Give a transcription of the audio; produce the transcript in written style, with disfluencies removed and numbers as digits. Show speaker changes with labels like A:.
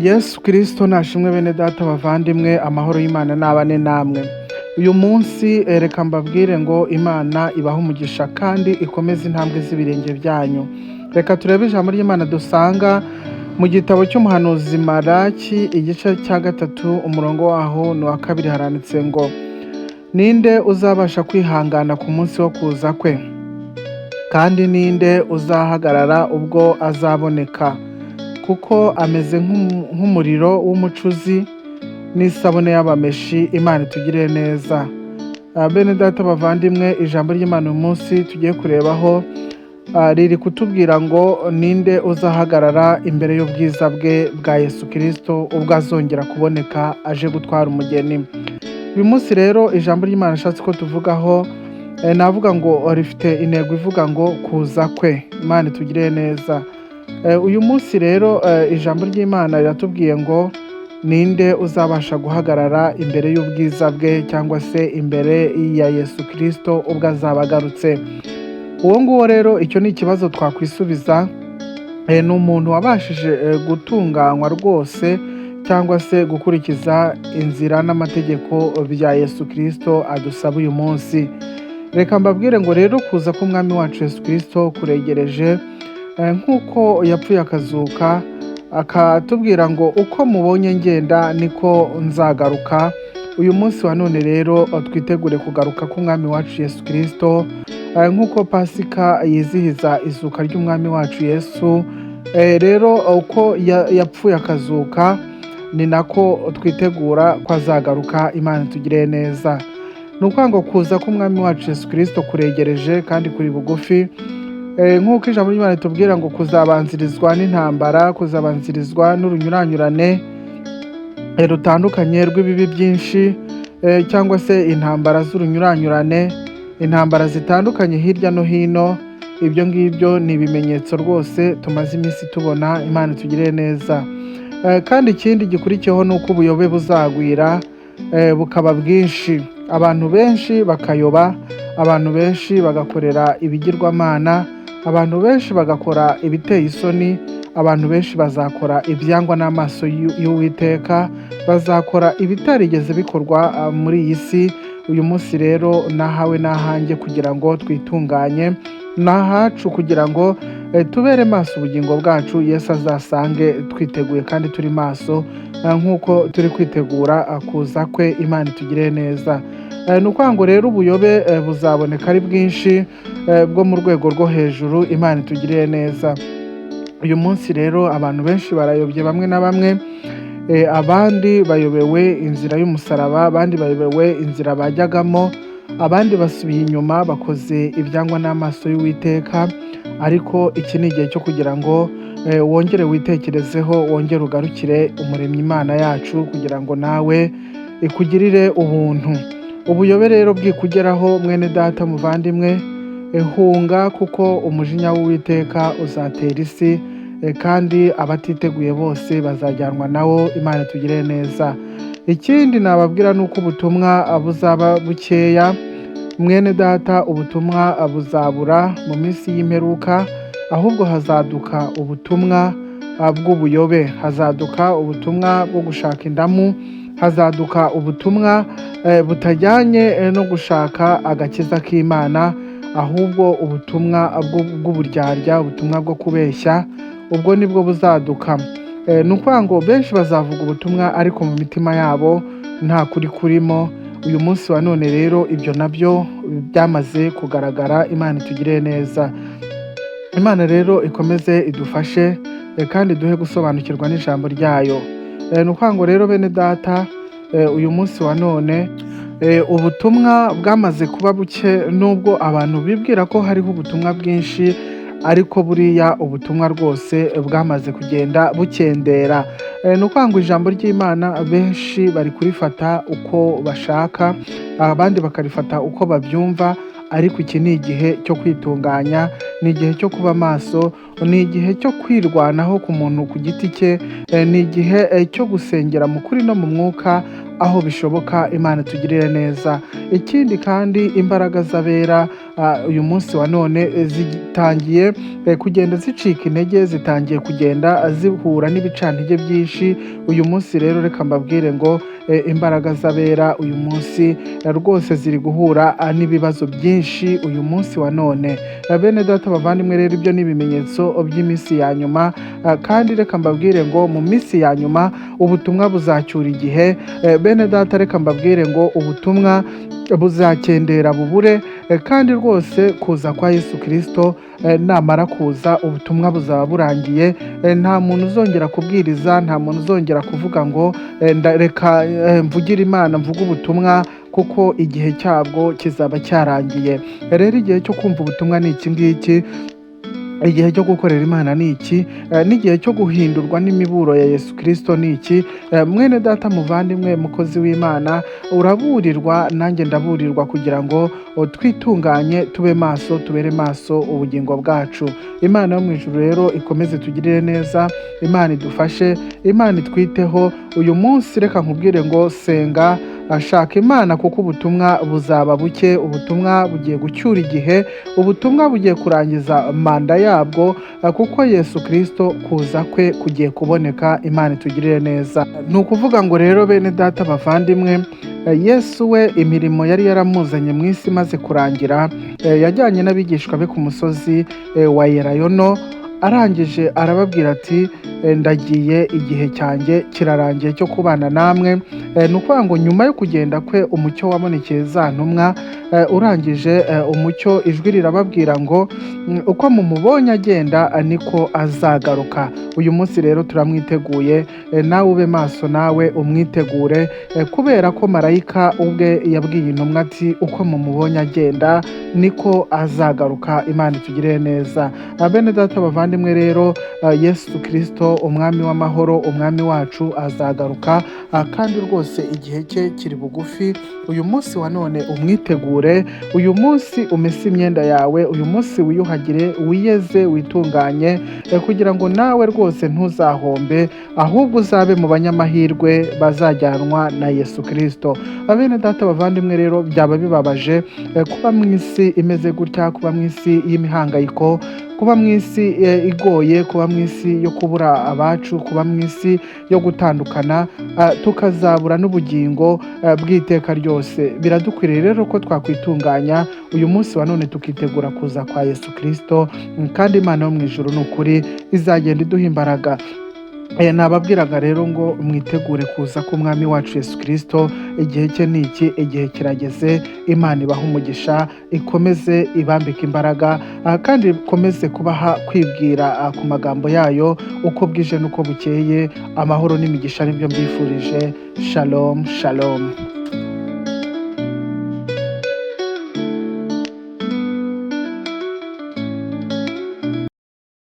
A: Yesu Kristo nashimwe bene data bavandimwe, amahoro y'Imana nabane namwe. Uyu munsi reka mbabwire ngo Imana ibahe umugisha kandi ikomeze intambwe z'ibirenge byanyu. Reka turebe ijambo ry'Imana dusanga mu gitabo cy'umuhanuzi Malaki igice cya 3 umurongo waho ni wa 2 haranditse ngo ninde uzabasha kwihangana ku munsi wo kuza kwe, kandi ninde uzahagarara ubwo azaboneka, kuko ameze nk'umuriro w'umucuzi n'isabune y'abameshi. Imana itugirire neza. Bene data bavandimwe, ijambo ry'Imana uyu munsi tugiye kurebaho riri kutubwira ngo ninde uzahagarara imbere y'ubwiza bwe bwa Yesu Kristo ubwo azongera kuboneka aje gutwara umugeni. Uyu munsi rero ijambo ry'Imana ashatse ko tuvugaho navuga ngo rifite intego ivuga ngo kuza kwe. Imana itugirire neza. Uyu munsi rero ijambo ry'Imana riratubwiye ngo ninde uzabasha guhagarara imbere y'ubwiza bwe cyangwa se imbere ya Yesu Kristo ubwo azaba agarutse. Uwo nguwo rero icyo ni ikibazo twakwisubiza. Ni umuntu wabashije gutunganywa rwose cyangwa se gukurikiza inzira n'amategeko bya Yesu Kristo adusaba uyu munsi. Reka mbabwire ngo rero kuza k'umwami wacu Yesu Kristo kuregereje, nk'uko yapfuye akazuka akatubwira ngo uko mubonye ngenda niko nzagaruka. Uyu munsi wa none rero twitegure kugaruka k'umwami wacu Yesu Kristo, nk'uko Pasika yizihiza izuka ry'umwami wacu Yesu. Rero uko yapfuye akazuka ni nako twitegura ko azagaruka. Imana itugirire neza. Ni ukuvuga ngo kuza k'umwami wacu Yesu Kristo kuregereje kandi kuri bugufi, nk'uko ijambo ry'Imana ritubwira ngo kuzabanzirizwa n'intambara, kuzabanzirizwa n'urunyuranyurane rutandukanye rw'ibibi byinshi, cyangwa se intambara z'urunyuranyurane, intambara zitandukanye hirya no hino. Ibyo ngibyo ni ibimenyetso rwose tumaze iminsi tubona. Imana itugirire neza. Kandi ikindi gikurikiyeho ni uko ubuyobe buzagwira bukaba bwinshi, abantu benshi bakayoba, abantu benshi bagakorera ibigirwamana, abantu benshi bagakora ibiteye isoni, abantu benshi bazakora ibyangwa n'amaso y'Uwiteka, bazakora ibitarigeze bikorwa muri iyi si. Uyu munsi rero nahawe nahanjye kugira ngo twitunganye, nahacu kugira ngo tubere maso ubugingo bwacu, Yesu azasange twiteguye kandi turi maso, nk'uko turi kwitegura kuza kwe. Imana itugirire neza. Ni ukuvuga ngo rero ubuyobe buzaboneka ari bwinshi bwo mu rwego rwo hejuru. Imana itugirire neza. Uyu munsi rero abantu benshi barayobye, bamwe na bamwe, abandi bayobewe inzira y'umusaraba, abandi bayobewe inzira bajyagamo, abandi basubiye inyuma bakoze ibyangwa n'amaso y'Uwiteka. Ariko iki ni igihe cyo kugira ngo wongere witekerezeho, wongere ugarukire umuremyi Imana yacu kugira ngo nawe ikugirire ubuntu. Ubuyobe rero bwikugeraho mwene data muvandimwe, hunga, kuko umujinya w'Uwiteka uzatera isi, kandi abatiteguye bose bazajyanwa nawo. Imana itugirire neza. Ikindi nababwira ni uko ubutumwa buzaba bukeya mwene data. Ubutumwa buzabura mu minsi y'imperuka, ahubwo hazaduka ubutumwa bw'ubuyobe, hazaduka ubutumwa bwo gushaka indamu, hazaduka ubutumwa butajyanye no gushaka agakiza k'Imana, ahubwo ubutumwa bw'uburyarya, ubutumwa bwo kubeshya, ubwo nibwo buzaduka. Ni ukuvuga ngo benshi bazavuga ubutumwa ariko mu mitima yabo nta kuri kurimo. Uyu munsi wa none rero ibyo nabyo byamaze kugaragara. Imana itugirire neza. Imana rero ikomeze idufashe kandi duhe gusobanukirwa n'ijambo ryayo. Ni ukuvuga ngo rero bene data, uyu munsi wa none ubutumwa bwamaze kuba buke, nubwo abantu bibwira ko hariho ubutumwa bwinshi, ariko buriya ubutumwa rwose bwamaze kugenda bukendera. Ni ukuvuga ngo ijambo ry'Imana benshi bari kurifata uko bashaka, abandi bakarifata uko babyumva, ariko iki ni igihe cyo kwitunganya, ni igihe cyo kuba maso, ni igihe cyo kwirwanaho ku muntu ku giti cye, ni igihe cyo gusengera mu kuri no mu mwuka, aho bishoboka Imana itugirire neza. Ikindi kandi imbaraga z'abera uyu munsi wa none zitangiye kugenda zicika intege, zitangiye kugenda zihura n'ibicantege byinshi. Uyu munsi rero reka mbabwire ngo imbaraga z'abera uyu munsi rwose ziri guhura n'ibibazo byinshi uyu munsi wa none. Bene data bavandimwe rero ibyo ni ibimenyetso by'iminsi ya nyuma, kandi reka mbabwire ngo mu minsi ya nyuma ubutumwa buzacyura igihe. Bene data reka mbabwire ngo ubutumwa buzakendera bubure, kandi rwose kuza kwa Yesu Kristo namara kuza ubutumwa buzaba burangiye. Nta muntu uzongera kubwiriza, nta muntu uzongera kuvuga ngo reka mvugire Imana, mvuge ubutumwa, kuko igihe cyabwo kizaba cyarangiye. Rero igihe cyo kumva ubutumwa ni iki ngiki, igihe cyo gukorera Imana ni iki, n'igihe cyo guhindurwa n'imiburo ya Yesu Kristo ni iki. Mwene data muvandimwe mukozi w'Imana, uraburirwa nanjye ndaburirwa kugira ngo twitunganye, tube maso, tubere maso ubugingo bwacu. Imana yo mu ijuru rero ikomeze tugirire neza, Imana idufashe, Imana itwiteho. Uyu munsi reka nkubwire ngo senga, ashaka Imana, kuko ubutumwa buzaba buke, ubutumwa bugiye gucyura igihe, ubutumwa bugiye kurangiza manda yabwo, kuko Yesu Kristo kuza kwe kugiye kuboneka. Imana itugirire neza. Ni ukuvuga ngo rero bene data bavandimwe, Yesu we imirimo yari yaramuzanye mu isi imaze kurangira, yajyanye n'abigishwa be ku musozi wa Elayono, arangije arababwira ati ndagiye, igihe cyanjye kirarangiye cyo kubana namwe. Ni ukuvuga ngo nyuma yo kugenda kwe umucyo wabonekeye za ntumwa, urangije umucyo ijwi rirababwira ngo uko mumubonye agenda niko azagaruka. Uyu munsi rero turamwiteguye, nawe ube maso, nawe umwitegure, kubera ko marayika ubwe yabwiye intumwa ati uko mumubonye agenda niko azagaruka. Imana itugirire neza. Bene data bavandimwe rero, Yesu Kristo umwami w'amahoro, umwami wacu azagaruka, kandi rwose igihe cye kiri bugufi. Uyu munsi wa none umwitegure, uyu munsi umese imyenda yawe, uyu munsi wiyuhagire, wiyeze, witunganye, kugira ngo nawe rwose ntuzahombe, ahubwo uzabe mu banyamahirwe bazajyanwa na Yesu Kristo. Bene data bavandimwe rero, byaba bibabaje kuba mu isi imeze gutya, kuba mu isi y'imihangayiko, kuba mu isi igoye, kuba mu isi yo kubura abacu, kuba mu isi yo gutandukana, tukazabura n'ubugingo bw'iteka ryose. Biradukwiriye rero ko twakwitunganya uyu munsi wa none tukitegura kuza kwa Yesu Kristo, kandi Imana yo mu ijuru ni ukuri izagenda iduha imbaraga. Nababwiraga rero ngo mwitegure kuza k'umwami wacu Yesu Kristo. Igihe cye ni iki, igihe kirageze. Imana ibaha umugisha, ikomeze ibambike imbaraga, kandi ikomeze kubaha kwibwira ku magambo yayo uko bwije n'uko bukeye. Amahoro n'imigisha nibyo mbifurije. Shalom, shalom.